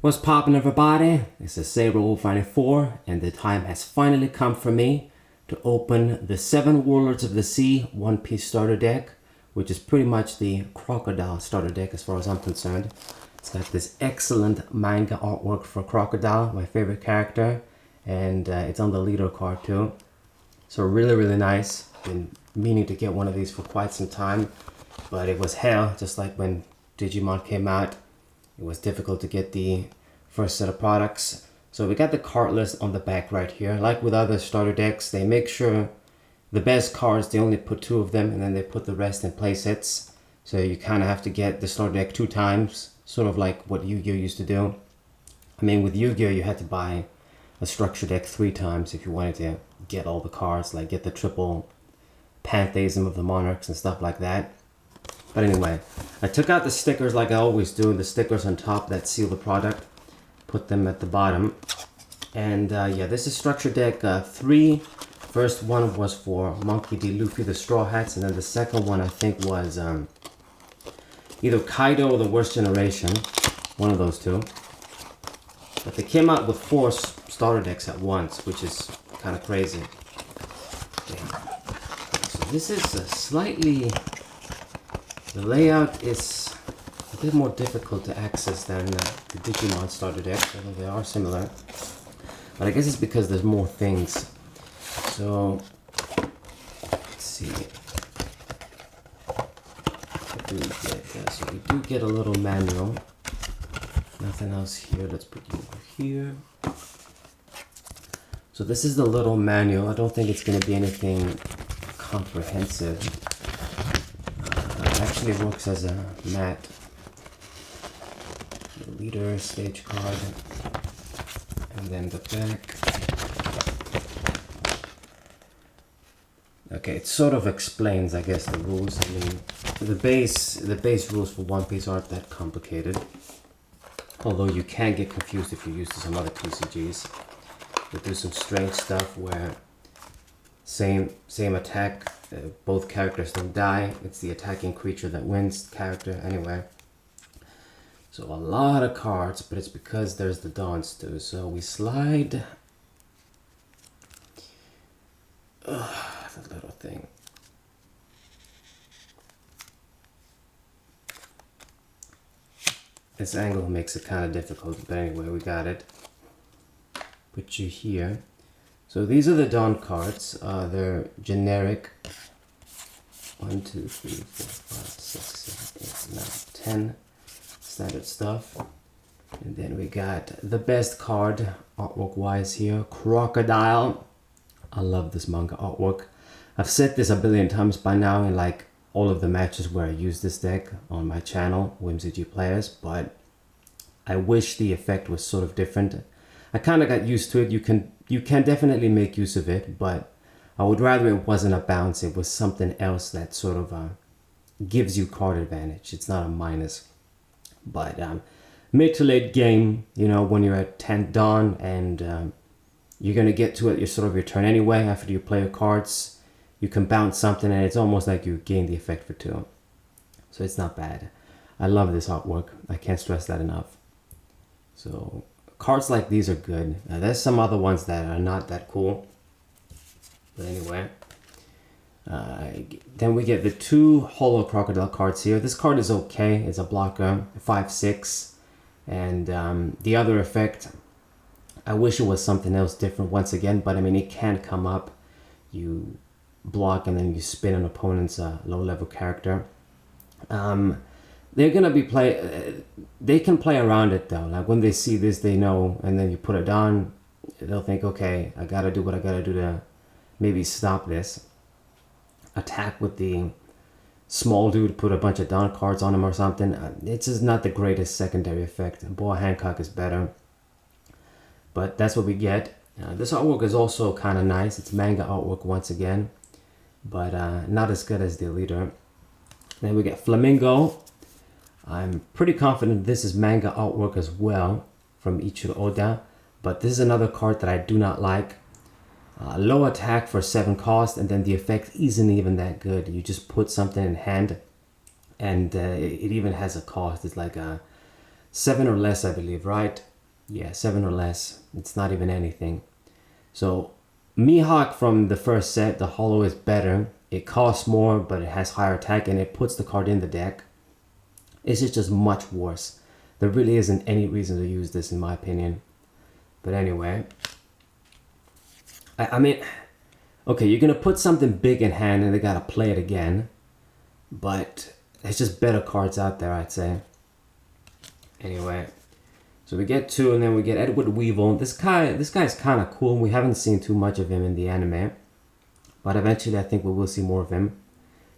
What's poppin', everybody? This is Seven Warlords 4, and the time has finally come for me to open the Seven Warlords of the Sea One Piece starter deck, which is pretty much the Crocodile starter deck as far as I'm concerned. It's got this excellent manga artwork for Crocodile, my favorite character, and it's on the leader card too. So really nice. Been meaning to get one of these for quite some time, but it was hell, just like when Digimon came out. It was difficult to get the first set of products. So we got the card list on the back right here. Like with other starter decks, they make sure the best cards, they only put 2 of them and then they put the rest in play sets. So you kind of have to get the starter deck 2 times, sort of like what Yu-Gi-Oh used to do. I mean, with Yu-Gi-Oh you had to buy a structure deck 3 times if you wanted to get all the cards, like get the triple pantheism of the monarchs and stuff like that. But anyway, I took out the stickers like I always do, the stickers on top that seal the product, put them at the bottom. And yeah, this is structure deck 3. First one was for Monkey D. Luffy, the Straw Hats, and then the second one I think was either Kaido or the Worst Generation, one of those two. But they came out with 4 starter decks at once, which is kind of crazy. Yeah. So this is a slightly... The layout is a bit more difficult to access than the Digimon starter deck, although they are similar. But I guess it's because there's more things. So, let's see. What do we get? So we do get a little manual. Nothing else here. Let's put you over here. So this is the little manual. I don't think it's going to be anything comprehensive. Actually works as a mat. The leader, stage card, and then the back. Okay, it sort of explains, I guess, the rules. I mean, the base rules for One Piece aren't that complicated. Although you can get confused if you use some other TCGs. They do some strange stuff where same attack, both characters don't die. It's the attacking creature that wins character anyway. So a lot of cards, but it's because there's the dons too. So we slide the little thing. This angle makes it kind of difficult, but anyway, we got it. Put you here. So these are the Dawn cards. They're generic. 1, 2, 3, 4, 5, 6, 7, 8, 9, 10. Standard stuff. And then we got the best card, artwork wise here, Crocodile. I love this manga artwork. I've said this a billion times by now in like all of the matches where I use this deck on my channel, Whimsy Players, but I wish the effect was sort of different. I kind of got used to it. You can definitely make use of it, but I would rather it wasn't a bounce. It was something else that sort of gives you card advantage. It's not a minus. But mid to late game, you know, when you're at 10th Dawn and you're going to get to it, your sort of your turn anyway, after you play your cards, you can bounce something and it's almost like you gain the effect for 2. So it's not bad. I love this artwork. I can't stress that enough. So... cards like these are good. There's some other ones that are not that cool. But anyway. Then we get the 2 Holo Crocodile cards here. This card is okay. It's a blocker. 5/6. And the other effect, I wish it was something else different once again. But I mean, it can come up. You block and then you spin an opponent's low-level character. They're gonna be they can play around it though. Like when they see this, they know, and then you put it on, they'll think, okay, I gotta do what I gotta do to maybe stop this. Attack with the small dude, put a bunch of Don cards on him or something. It's just not the greatest secondary effect. Boa Hancock is better. But that's what we get. This artwork is also kind of nice. It's manga artwork once again, but not as good as the leader. Then we get Flamingo. I'm pretty confident this is manga artwork as well from Ichiro Oda, but this is another card that I do not like. Low attack for 7 cost, and then the effect isn't even that good. You just put something in hand and it even has a cost. It's like a 7 or less, I believe, right? Yeah, 7 or less. It's not even anything. So Mihawk from the first set, the holo, is better. It costs more, but it has higher attack, and it puts the card in the deck. It's just much worse. There really isn't any reason to use this, in my opinion. But anyway, I mean, okay, you're gonna put something big in hand, and they gotta play it again. But there's just better cards out there, I'd say. Anyway, so we get 2, and then we get Edward Weevil. This guy's kind of cool. We haven't seen too much of him in the anime, but eventually I think we will see more of him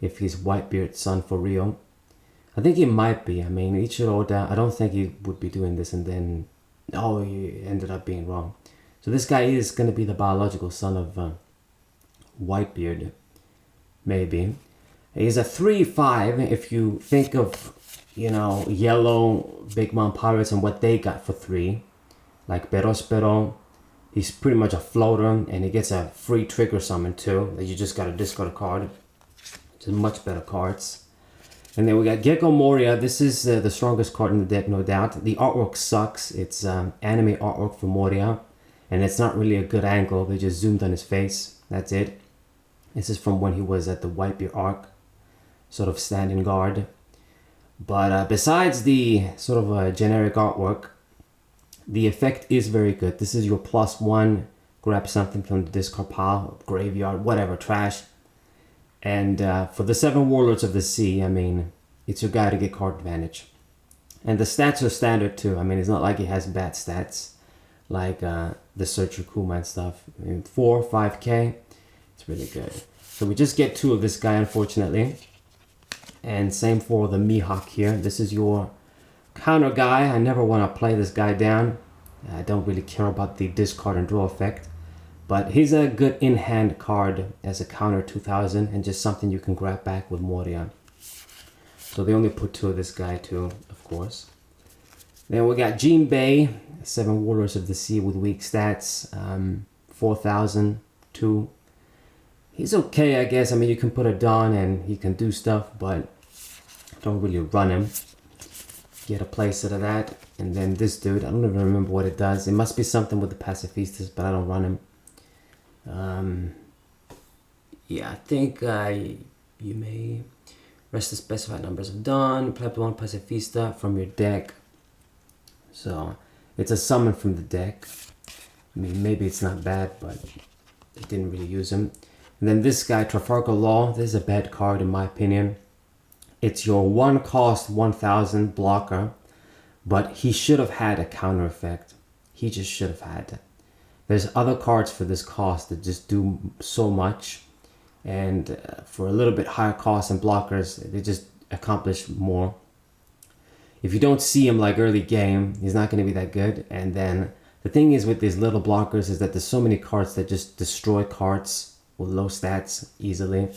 if he's Whitebeard's son for real. I think he might be. I mean, Ichiro Oda, I don't think he would be doing this and then, oh, he ended up being wrong. So this guy is going to be the biological son of Whitebeard, maybe. He's a 3/5 if you think of, you know, yellow Big Mom Pirates and what they got for 3. Like Perospero, he's pretty much a floater, and he gets a free trigger summon too, that you just gotta discard a card. Just much better cards. And then we got Gecko Moria. This is the strongest card in the deck, no doubt. The artwork sucks. It's anime artwork for Moria, and it's not really a good angle. They just zoomed on his face. That's it. This is from when he was at the Whitebeard arc, sort of standing guard. But besides the sort of generic artwork, the effect is very good. This is your +1, grab something from the discard pile, graveyard, whatever, trash. And for the 7 Warlords of the Sea, I mean, it's your guy to get card advantage. And the stats are standard too. I mean, it's not like he has bad stats, like the Searcher Kuma and stuff. I mean, 4, 5k, it's really good. So we just get 2 of this guy, unfortunately. And same for the Mihawk here. This is your counter guy. I never want to play this guy down. I don't really care about the discard and draw effect. But he's a good in-hand card as a counter 2000 and just something you can grab back with Moria. So they only put 2 of this guy too, of course. Then we got Jinbei, 7 Warlords of the Sea with weak stats, 4000, 2. He's okay, I guess. I mean, you can put a Dawn and he can do stuff, but don't really run him. Get a playset of that. And then this dude, I don't even remember what it does. It must be something with the Pacifistas, but I don't run him. Yeah, I think you may rest the specified numbers of Dawn, play up 1 Pacifista from your deck. So it's a summon from the deck. I mean, maybe it's not bad, but I didn't really use him. And then this guy, Trafalgar Law, this is a bad card in my opinion. It's your 1 cost 1000 blocker, but he should have had a counter effect. He just should have had it. There's other cards for this cost that just do so much, and for a little bit higher cost and blockers, they just accomplish more. If you don't see him like early game, he's not going to be that good. And then the thing is with these little blockers is that there's so many cards that just destroy cards with low stats easily.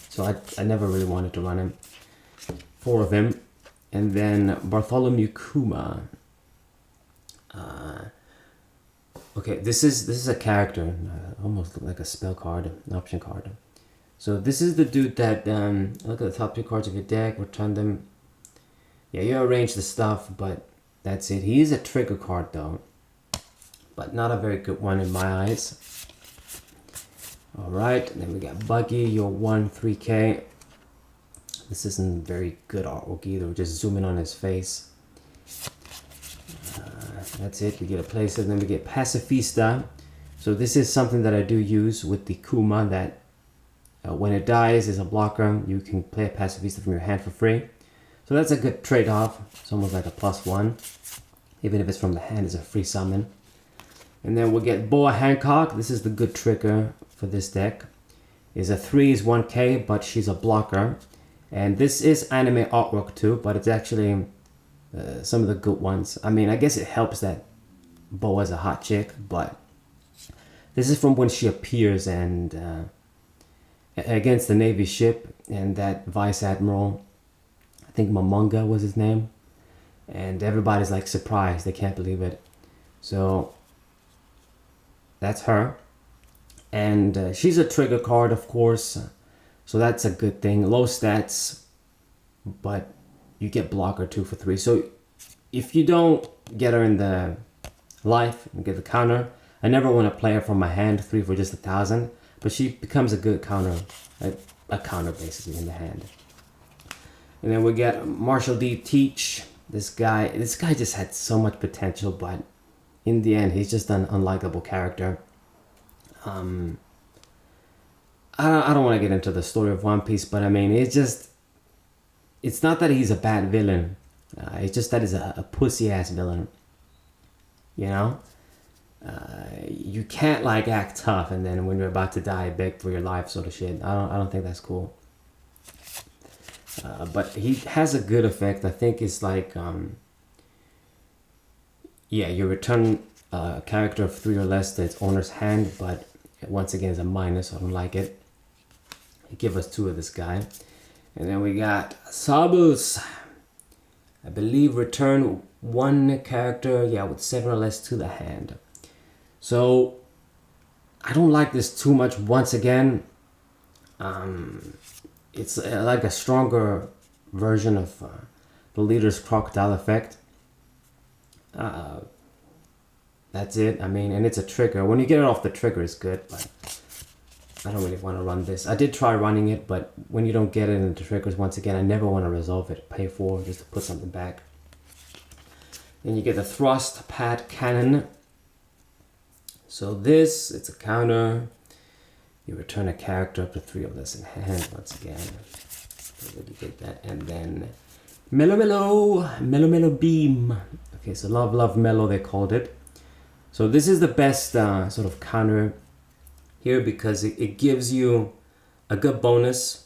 So I never really wanted to run him. 4 of him. And then Bartholomew Kuma. Okay, this is a character, almost like a spell card, an option card. So this is the dude that, look at the top 2 cards of your deck, return them. Yeah, you arrange the stuff, but that's it. He is a trigger card though, but not a very good one in my eyes. Alright, then we got Buggy, your 1 3k. This isn't very good artwork either, we're just zooming on his face. That's it, we get a playset, then we get Pacifista. So this is something that I do use with the Kuma, that when it dies as a blocker, you can play a Pacifista from your hand for free. So that's a good trade-off. It's almost like a +1. Even if it's from the hand, it's a free summon. And then we'll get Boa Hancock. This is the good trigger for this deck. Is a 3 is 1k, but she's a blocker. And this is anime artwork too, but it's actually some of the good ones. I mean, I guess it helps that Boa's a hot chick, but this is from when she appears and against the Navy ship and that Vice Admiral, I think manga was his name, and everybody's like surprised, they can't believe it. So that's her, and she's a trigger card, of course, so that's a good thing. Low stats, but you get blocker 2 for 3. So if you don't get her in the life and get the counter. I never want to play her from my hand 3 for just 1,000, but she becomes a good counter, a counter basically in the hand. And then we get Marshall D. Teach. This guy just had so much potential, but in the end, he's just an unlikable character. I don't want to get into the story of One Piece, but I mean, it's not that he's a bad villain. It's just that he's a pussy-ass villain. You know? You can't like act tough and then when you're about to die, beg for your life sort of shit. I don't think that's cool. But he has a good effect. I think it's like, you return a character of 3 or less to its owner's hand, but once again, it's a minus, so I don't like it. Give us 2 of this guy. And then we got Sabus. I believe return 1 character, with 7 or less to the hand. So, I don't like this too much once again. It's like a stronger version of the leader's Crocodile effect. That's it. I mean, and it's a trigger. When you get it off the trigger, it's good, but I don't really want to run this. I did try running it, but when you don't get it in the triggers, once again, I never want to resolve it. Pay for just to put something back. Then you get the thrust pad cannon. So this, it's a counter. You return a character up to 3 of this in hand once again. So you get that, and then Mellow Beam. Okay, so Love Mellow they called it. So this is the best sort of counter here because it gives you a good bonus,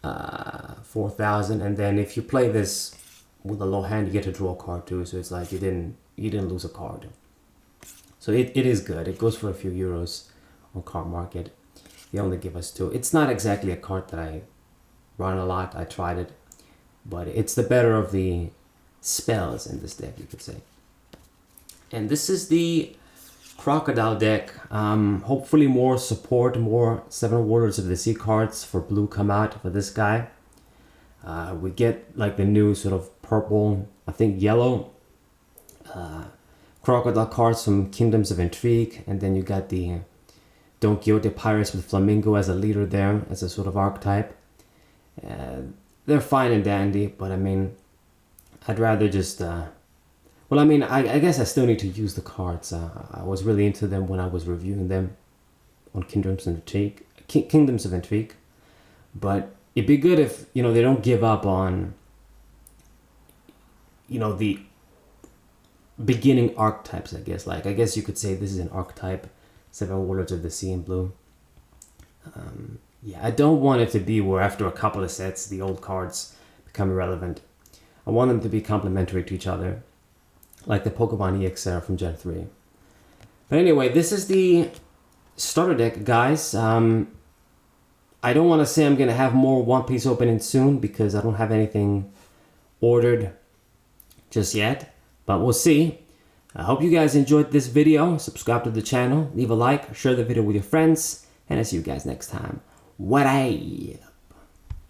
4,000, and then if you play this with a low hand, you get to draw a card too. So it's like you didn't lose a card. So it is good. It goes for a few euros on card market. They only give us 2. It's not exactly a card that I run a lot. I tried it, but it's the better of the spells in this deck, you could say. And this is the Crocodile deck. Hopefully more support, more Seven Warlords of the Sea cards for blue come out for this guy. We get like the new sort of purple, I think yellow Crocodile cards from Kingdoms of Intrigue, and then you got the Don Quixote Pirates with Flamingo as a leader there, as a sort of archetype. They're fine and dandy, but I mean, I'd rather just... I guess I still need to use the cards. I was really into them when I was reviewing them on Kingdoms of Intrigue. But it'd be good if, they don't give up on, the beginning archetypes, I guess. Like, I guess you could say this is an archetype, Seven Warlords of the Sea in blue. I don't want it to be where after a couple of sets, the old cards become irrelevant. I want them to be complementary to each other, like the Pokemon EX era from Gen 3. But anyway, this is the starter deck, guys. I don't want to say I'm going to have more One Piece opening soon because I don't have anything ordered just yet, but we'll see. I hope you guys enjoyed this video. Subscribe to the channel, leave a like, share the video with your friends, and I'll see you guys next time. What